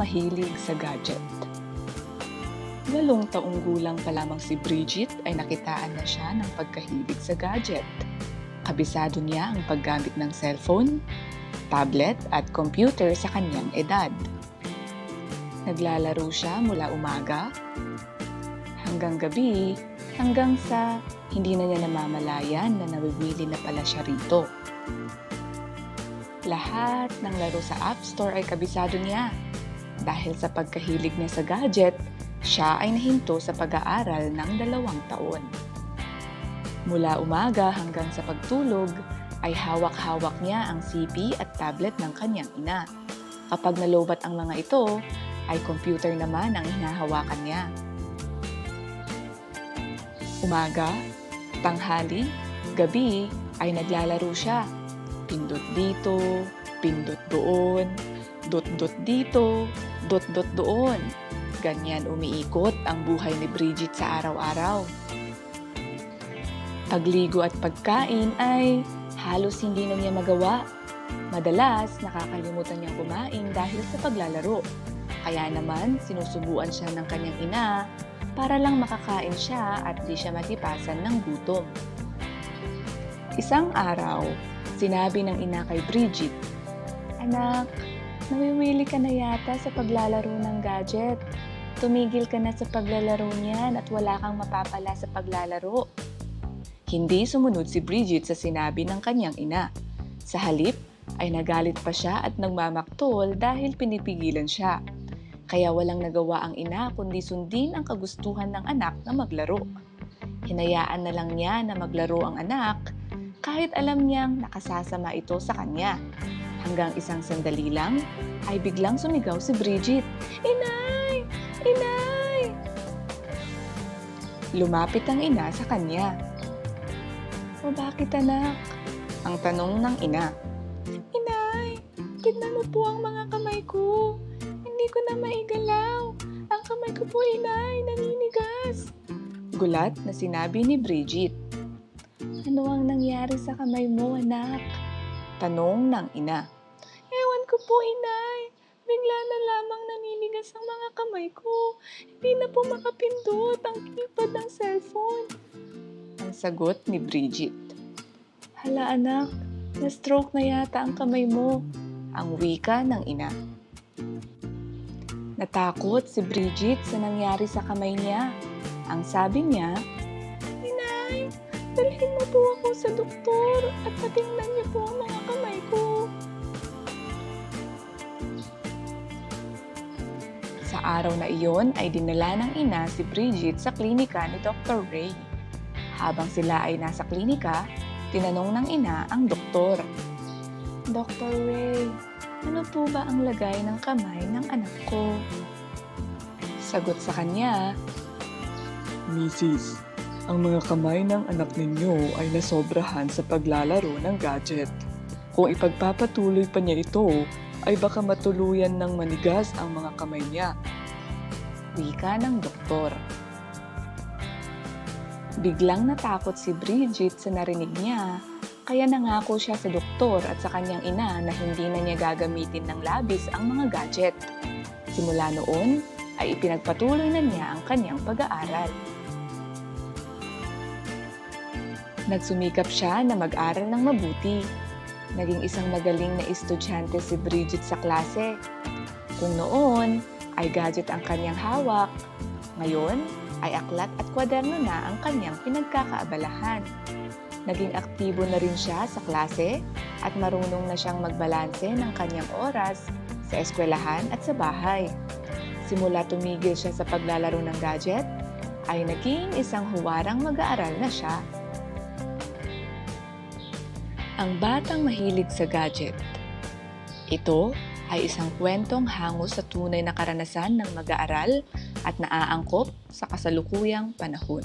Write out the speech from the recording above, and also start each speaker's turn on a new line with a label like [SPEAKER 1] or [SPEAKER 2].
[SPEAKER 1] mahilig sa gadget. 8 taong gulang pa lamang si Bridget ay nakitaan na siya ng pagkahilig sa gadget. Kabisado niya ang paggamit ng cellphone, tablet at computer sa kanyang edad. Naglalaro siya mula umaga hanggang gabi, hanggang sa hindi na niya namamalayan na nawiwili na pala siya rito. Lahat ng laro sa App Store ay kabisado niya. Dahil sa pagkahilig niya sa gadget, siya ay nahinto sa pag-aaral ng 2 taon. Mula umaga hanggang sa pagtulog, ay hawak-hawak niya ang CP at tablet ng kanyang ina. Kapag nalobat ang mga ito, ay computer naman ang hinahawakan niya. Umaga, tanghali, gabi ay naglalaro siya. Pindot dito, pindot doon, dot-dot dito, dot-dot doon. Ganyan umiikot ang buhay ni Bridget sa araw-araw. Pagligo at pagkain ay halos hindi na niya magawa. Madalas, nakakalimutan niyang kumain dahil sa paglalaro. Kaya naman, sinusubuan siya ng kanyang ina para lang makakain siya at di siya matipasan ng gutom. Isang araw, sinabi ng ina kay Bridget, "Anak, nawiwili ka na yata sa paglalaro ng gadget. Tumigil ka na sa paglalaro niyan at wala kang mapapala sa paglalaro." Hindi sumunod si Bridget sa sinabi ng kanyang ina. Sa halip, ay nagalit pa siya at nagmamaktol dahil pinipigilan siya. Kaya walang nagawa ang ina kundi sundin ang kagustuhan ng anak na maglaro. Hinayaan na lang niya na maglaro ang anak kahit alam niyang nakasasama ito sa kanya. Hanggang isang sandali lang ay biglang sumigaw si Bridget, "Inay! Inay!" Lumapit ang ina sa kanya. "O bakit anak?" ang tanong ng ina. "Inay, tignan mo po ang mga kamay ko. Hindi ko na maigalaw. Ang kamay ko po, inay, naninigas." Gulat na sinabi ni Bridget. "Ano ang nangyari sa kamay mo, anak?" tanong ng ina. "Ewan ko po, inay. Bigla na lamang naninigas ang mga kamay ko. Hindi na po makapindot ang keypad ng cellphone." Ang sagot ni Bridget. "Hala anak, na-stroke na yata ang kamay mo." ang wika ng ina. Natakot si Bridget sa nangyari sa kamay niya. Ang sabi niya, "Inay, dalhin mo po ako sa doktor at patingnan niyo po ang mga kamay ko." Sa araw na iyon ay dinala ng ina si Bridget sa klinika ni Dr. Ray. Habang sila ay nasa klinika, tinanong ng ina ang doktor, "Dr. Ray, ano po ba ang lagay ng kamay ng anak ko?" Sagot sa kanya,
[SPEAKER 2] "Mrs., ang mga kamay ng anak ninyo ay nasobrahan sa paglalaro ng gadget. Kung ipagpapatuloy pa niya ito, ay baka matuluyan ng manigas ang mga kamay niya."
[SPEAKER 1] wika ng doktor. Biglang natakot si Bridget sa narinig niya, kaya nangako siya sa doktor at sa kanyang ina na hindi na niya gagamitin ng labis ang mga gadget. Simula noon, ay ipinagpatuloy na niya ang kanyang pag-aaral. Nagsumikap siya na mag-aral ng mabuti. Naging isang magaling na estudyante si Bridget sa klase. Kung noon ay gadget ang kanyang hawak, ngayon ay aklat at kwaderno na ang kanyang pinagkakaabalahan. Naging aktibo na rin siya sa klase at marunong na siyang magbalanse ng kanyang oras sa eskwelahan at sa bahay. Simula tumigil siya sa paglalaro ng gadget, ay naging isang huwarang mag-aaral na siya. Ang batang mahilig sa gadget. Ito ay isang kwentong hango sa tunay na karanasan ng mag-aaral at naaangkop sa kasalukuyang panahon.